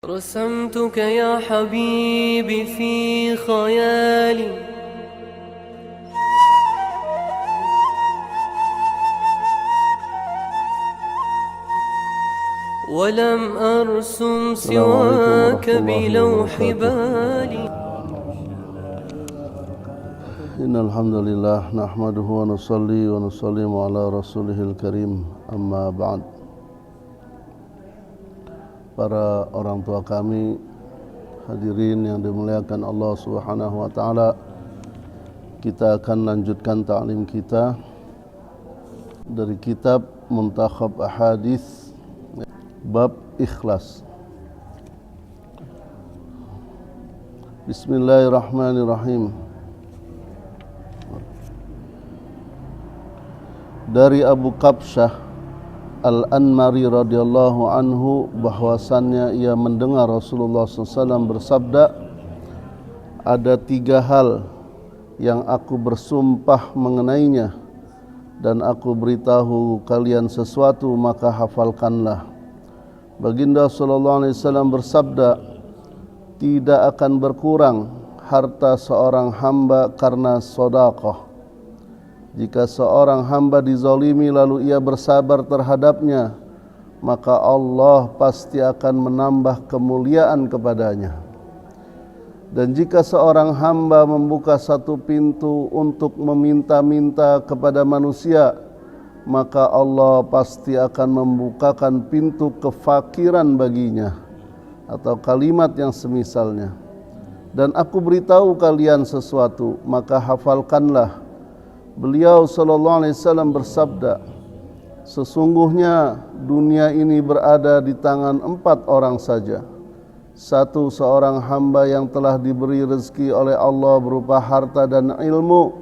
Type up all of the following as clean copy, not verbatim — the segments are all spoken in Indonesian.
رسمتك يا حبيبي في خيالي ولم أرسم سواك بلوح بالي. إن الحمد لله نحمده ونصلي ونسلم على رسوله الكريم amma ba'd. Para orang tua kami, hadirin yang dimuliakan Allah Subhanahu wa taala, kita akan lanjutkan ta'lim kita dari kitab Muntakhab Ahadits bab ikhlas. Bismillahirrahmanirrahim. Dari Abu Qabsyah Al-Anmari radhiyallahu anhu bahwasannya ia mendengar Rasulullah SAW bersabda, ada 3 hal yang aku bersumpah mengenainya dan aku beritahu kalian sesuatu maka hafalkanlah. Baginda SAW bersabda, tidak akan berkurang harta seorang hamba karena sedekah. Jika seorang hamba dizalimi lalu ia bersabar terhadapnya, maka Allah pasti akan menambah kemuliaan kepadanya. Dan jika seorang hamba membuka satu pintu untuk meminta-minta kepada manusia, maka Allah pasti akan membukakan pintu kefakiran baginya, atau kalimat yang semisalnya. Dan aku beritahu kalian sesuatu, maka hafalkanlah. Beliau sallallahu alaihi wasallam bersabda, sesungguhnya dunia ini berada di tangan 4 orang saja. 1, seorang hamba yang telah diberi rezeki oleh Allah berupa harta dan ilmu,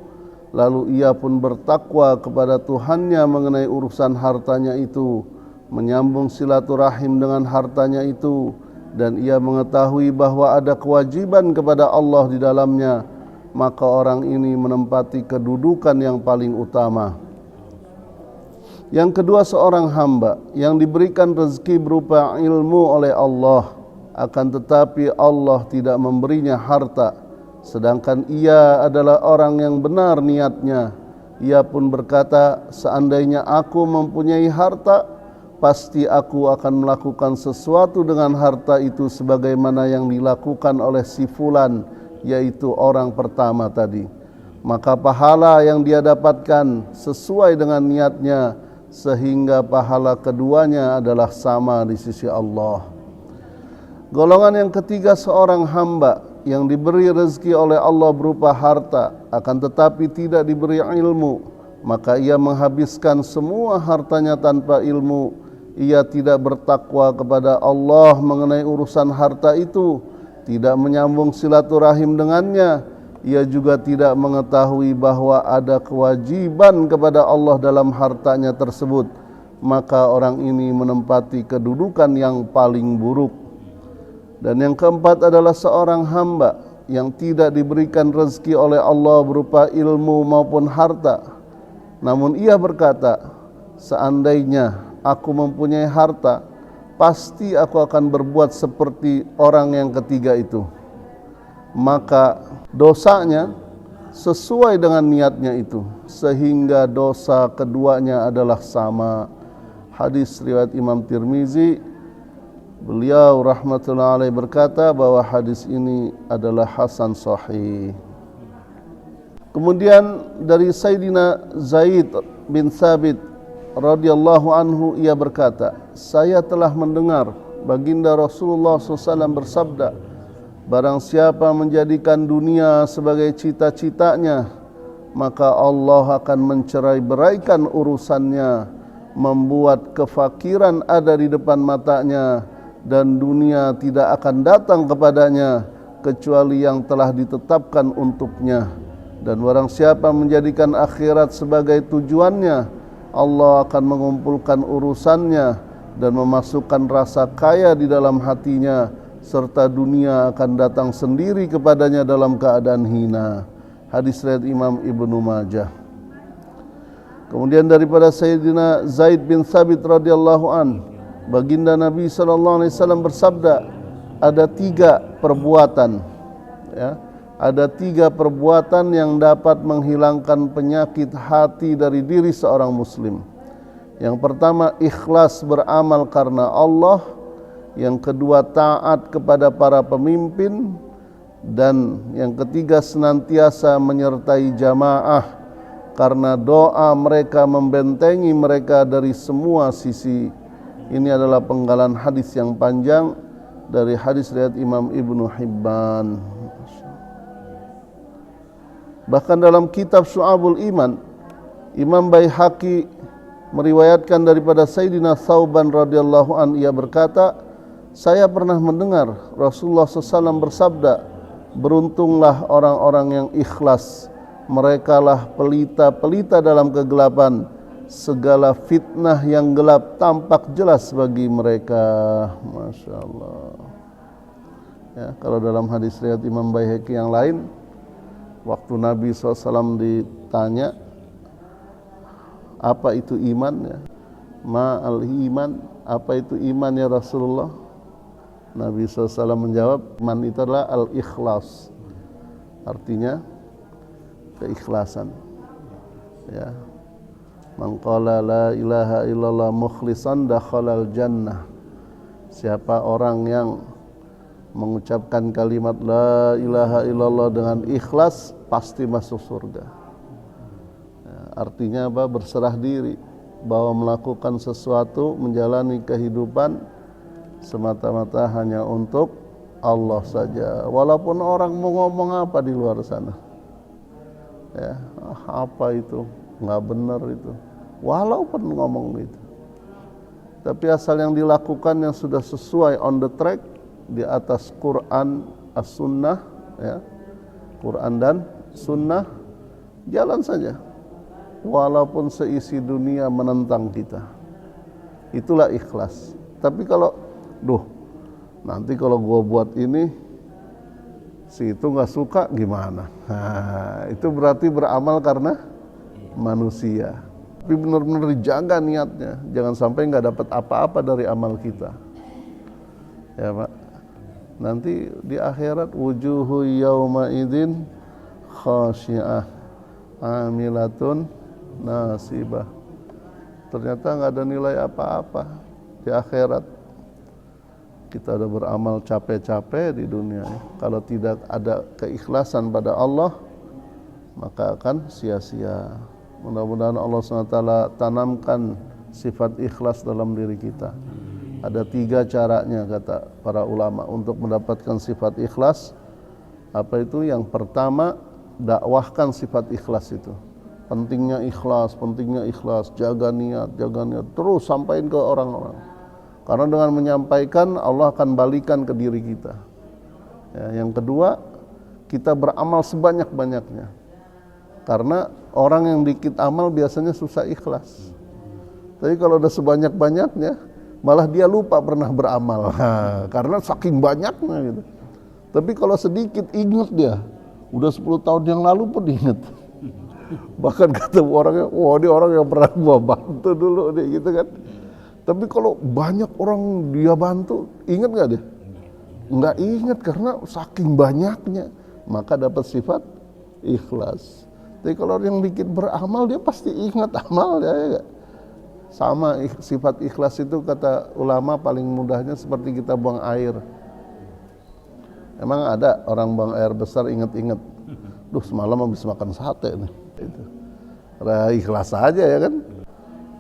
lalu ia pun bertakwa kepada Tuhannya mengenai urusan hartanya itu, menyambung silaturahim dengan hartanya itu, dan ia mengetahui bahwa ada kewajiban kepada Allah di dalamnya, maka orang ini menempati kedudukan yang paling utama. Yang kedua, seorang hamba yang diberikan rezeki berupa ilmu oleh Allah, akan tetapi Allah tidak memberinya harta, sedangkan ia adalah orang yang benar niatnya. Ia pun berkata, seandainya aku mempunyai harta, pasti aku akan melakukan sesuatu dengan harta itu sebagaimana yang dilakukan oleh si fulan, yaitu orang pertama tadi. Maka pahala yang dia dapatkan sesuai dengan niatnya, sehingga pahala keduanya adalah sama di sisi Allah. Golongan yang ketiga, seorang hamba yang diberi rezeki oleh Allah berupa harta, akan tetapi tidak diberi ilmu, maka ia menghabiskan semua hartanya tanpa ilmu. Ia tidak bertakwa kepada Allah mengenai urusan harta itu, tidak menyambung silaturahim dengannya. Ia juga tidak mengetahui bahwa ada kewajiban kepada Allah dalam hartanya tersebut, maka orang ini menempati kedudukan yang paling buruk. Dan yang keempat adalah seorang hamba yang tidak diberikan rezeki oleh Allah berupa ilmu maupun harta, namun ia berkata, seandainya aku mempunyai harta, pasti aku akan berbuat seperti orang yang ketiga itu. Maka dosanya sesuai dengan niatnya itu, sehingga dosa keduanya adalah sama. Hadis riwayat Imam Tirmizi. Beliau rahmatullahi alaihi berkata bahwa hadis ini adalah hasan sahih. Kemudian dari Sayyidina Zaid bin Thabit radhiyallahu anhu, ia berkata, saya telah mendengar baginda Rasulullah SAW bersabda, barang siapa menjadikan dunia sebagai cita-citanya, maka Allah akan mencerai-beraikan urusannya, membuat kefakiran ada di depan matanya, dan dunia tidak akan datang kepadanya kecuali yang telah ditetapkan untuknya. Dan barang siapa menjadikan akhirat sebagai tujuannya, Allah akan mengumpulkan urusannya dan memasukkan rasa kaya di dalam hatinya, serta dunia akan datang sendiri kepadanya dalam keadaan hina. Hadis riwayat Imam Ibnu Majah. Kemudian daripada Sayyidina Zaid bin Thabit radhiyallahu an, baginda Nabi sallallahu alaihi wasallam bersabda, ada 3 perbuatan, ya. Ada 3 perbuatan yang dapat menghilangkan penyakit hati dari diri seorang muslim. Yang pertama, ikhlas beramal karena Allah. Yang kedua, taat kepada para pemimpin. Dan yang ketiga, senantiasa menyertai jamaah, karena doa mereka membentengi mereka dari semua sisi. Ini adalah penggalan hadis yang panjang dari hadis riwayat Imam Ibnu Hibban. Bahkan dalam kitab Syu'abul Iman, Imam Baihaqi meriwayatkan daripada Sayyidina Thauban radhiyallahu an, ia berkata, saya pernah mendengar Rasulullah SAW bersabda, beruntunglah orang-orang yang ikhlas, merekalah pelita-pelita dalam kegelapan, segala fitnah yang gelap tampak jelas bagi mereka. Masya Allah. Ya, kalau dalam hadis riwayat Imam Baihaqi yang lain, waktu Nabi SAW ditanya apa itu iman, ya, ma'al iman, apa itu iman ya Rasulullah? Nabi SAW menjawab, iman itu adalah al-ikhlas, artinya keikhlasan. Ya, man qala la ilaha illallah mukhlisan dakhalal jannah. Siapa orang yang mengucapkan kalimat la ilaha illallah dengan ikhlas, pasti masuk surga. Ya, artinya apa? Berserah diri bahwa melakukan sesuatu, menjalani kehidupan semata-mata hanya untuk Allah saja, walaupun orang mau ngomong apa di luar sana, ya, apa itu nggak benar itu, walaupun ngomong itu, tapi asal yang dilakukan yang sudah sesuai on the track di atas Quran as-sunnah, ya, Quran dan sunnah, jalan saja walaupun seisi dunia menentang kita. Itulah ikhlas. Tapi kalau nanti kalau gua buat ini si itu nggak suka gimana, nah, itu berarti beramal karena manusia. Tapi benar-benar dijaga niatnya, jangan sampai nggak dapat apa-apa dari amal kita, ya Pak. Nanti di akhirat, wujuhu yauma idzin khasyi'ah amilatun nasibah. Ternyata nggak ada nilai apa-apa di akhirat. Kita udah beramal capek-capek di dunia, kalau tidak ada keikhlasan pada Allah, maka akan sia-sia. Mudah-mudahan Allah SWT tanamkan sifat ikhlas dalam diri kita. Ada 3 caranya kata para ulama untuk mendapatkan sifat ikhlas. Apa itu? Yang pertama, dakwahkan sifat ikhlas itu. Pentingnya ikhlas, jaga niat, terus sampaikan ke orang-orang. Karena dengan menyampaikan, Allah akan balikan ke diri kita. Ya, yang kedua, kita beramal sebanyak-banyaknya. Karena orang yang dikit amal biasanya susah ikhlas. Tapi kalau udah sebanyak-banyaknya, malah dia lupa pernah beramal. Karena saking banyaknya gitu. Tapi kalau sedikit, ingat dia. Udah 10 tahun yang lalu pun ingat. Bahkan kata orangnya, wah ini orang yang pernah gua bantu dulu nih, gitu kan. Tapi kalau banyak orang dia bantu, ingat nggak dia? Nggak ingat karena saking banyaknya, maka dapat sifat ikhlas. Tapi kalau yang dikit beramal, dia pasti ingat amal ya. Sama sifat ikhlas itu kata ulama paling mudahnya seperti kita buang air. Emang ada orang buang air besar ingat-ingat, duh semalam habis makan sate nih. Itu. Nah, ikhlas aja ya kan?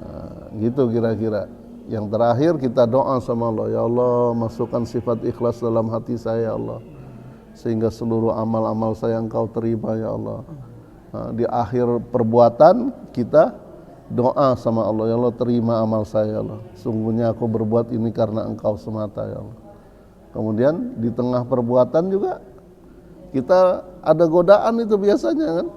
Nah, gitu kira-kira. Yang terakhir kita doa sama Allah, ya Allah masukkan sifat ikhlas dalam hati saya ya Allah, sehingga seluruh amal-amal saya Engkau terima ya Allah. Nah, di akhir perbuatan kita doa sama Allah, ya Allah terima amal saya ya Allah, sungguhnya aku berbuat ini karena Engkau semata ya Allah. Kemudian di tengah perbuatan juga kita ada godaan itu biasanya kan,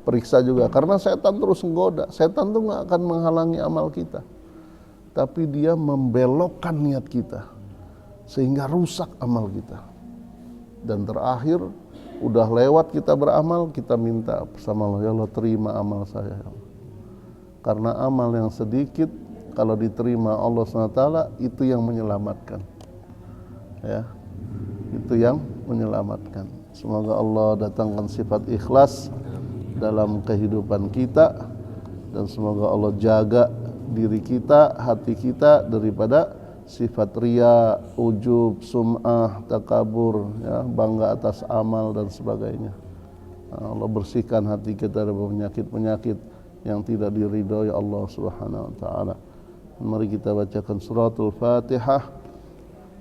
periksa juga, karena setan terus menggoda. Setan tuh gak akan menghalangi amal kita, tapi dia membelokkan niat kita sehingga rusak amal kita. Dan terakhir udah lewat kita beramal, kita minta sama Allah, ya Allah terima amal saya ya Allah. Karena amal yang sedikit kalau diterima Allah SWT itu yang menyelamatkan, ya. itu yang menyelamatkan. Semoga Allah datangkan sifat ikhlas dalam kehidupan kita, dan semoga Allah jaga diri kita, hati kita daripada sifat riya, ujub, sum'ah, takabur, ya, bangga atas amal dan sebagainya. Allah bersihkan hati kita dari penyakit-penyakit yang tidak diridhoi Allah Subhanahu wa taala. Mari kita bacakan suratul Fatihah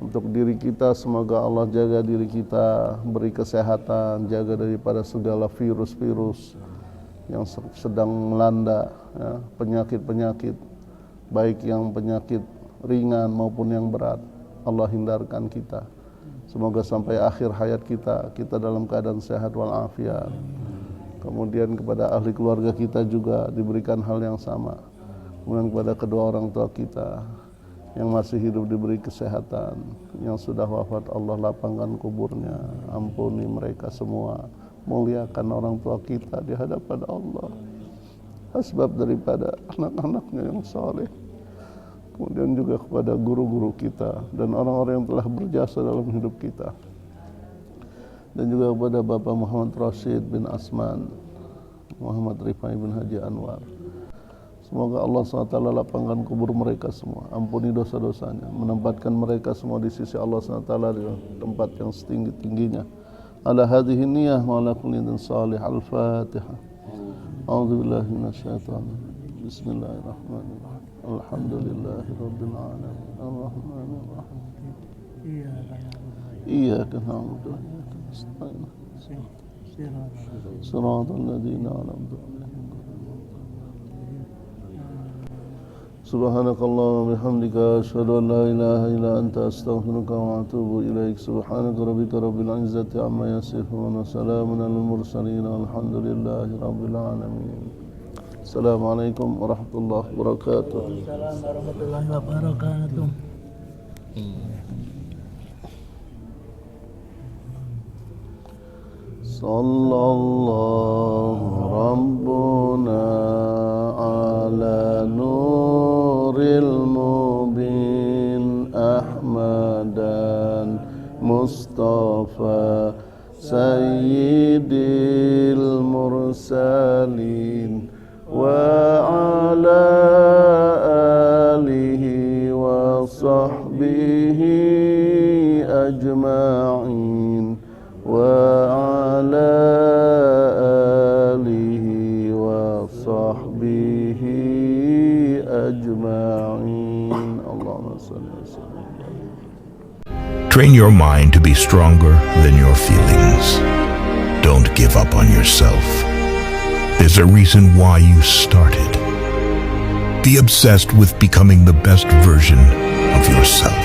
untuk diri kita. Semoga Allah jaga diri kita, beri kesehatan, jaga daripada segala virus-virus yang sedang melanda, ya, penyakit-penyakit, baik yang penyakit ringan maupun yang berat. Allah hindarkan kita. Semoga sampai akhir hayat kita dalam keadaan sehat walafiat. Kemudian kepada ahli keluarga kita juga diberikan hal yang sama. Kemudian kepada kedua orang tua kita yang masih hidup diberi kesehatan, yang sudah wafat Allah lapangkan kuburnya, ampuni mereka semua, muliakan orang tua kita di hadapan Allah, asbab daripada anak-anaknya yang saleh. Kemudian juga kepada guru-guru kita dan orang-orang yang telah berjasa dalam hidup kita, dan juga kepada Bapak Muhammad Rashid bin Asman, Muhammad Rifai bin Haji Anwar. Semoga Allah SWT lapangkan kubur mereka semua, ampuni dosa-dosanya, menempatkan mereka semua di sisi Allah SWT di tempat yang setinggi-tingginya. Ala hadhihi niyah wa ala kulli din salih. Al-Fatihah. A'udzubillahi minasyaitonir rajim. Bismillahirrahmanirrahim. Alhamdulillahi rabbil alamin. Arrahmanir rahim. Iyyaka na'budu wa iyyaka nasta'in. Shiratal ladzina an'amta 'alaihim. Subhanakallahumma wa bihamdika asyhadu an la ilaha illa anta astaghfiruka wa atubu ilaik. Subhanaka rabbika rabbil izzati amma yasifun wa salamun alal mursalin walhamdulillahi rabbil alamin. Assalamualaikum warahmatullahi wabarakatuh. Waalaikumsalam warahmatullahi wabarakatuh. Sallallahu rabbuna ala nuril mubin Ahmadan Mustafa Sayyidil mursalin wa ala alihi wa sahbihi ajma'in wa ala alihi wa sahbihi ajma'in. Allahumma salli wa sallim. Train your mind to be stronger than your feelings. Don't give up on yourself. There's a reason why you started. Be obsessed with becoming the best version of yourself.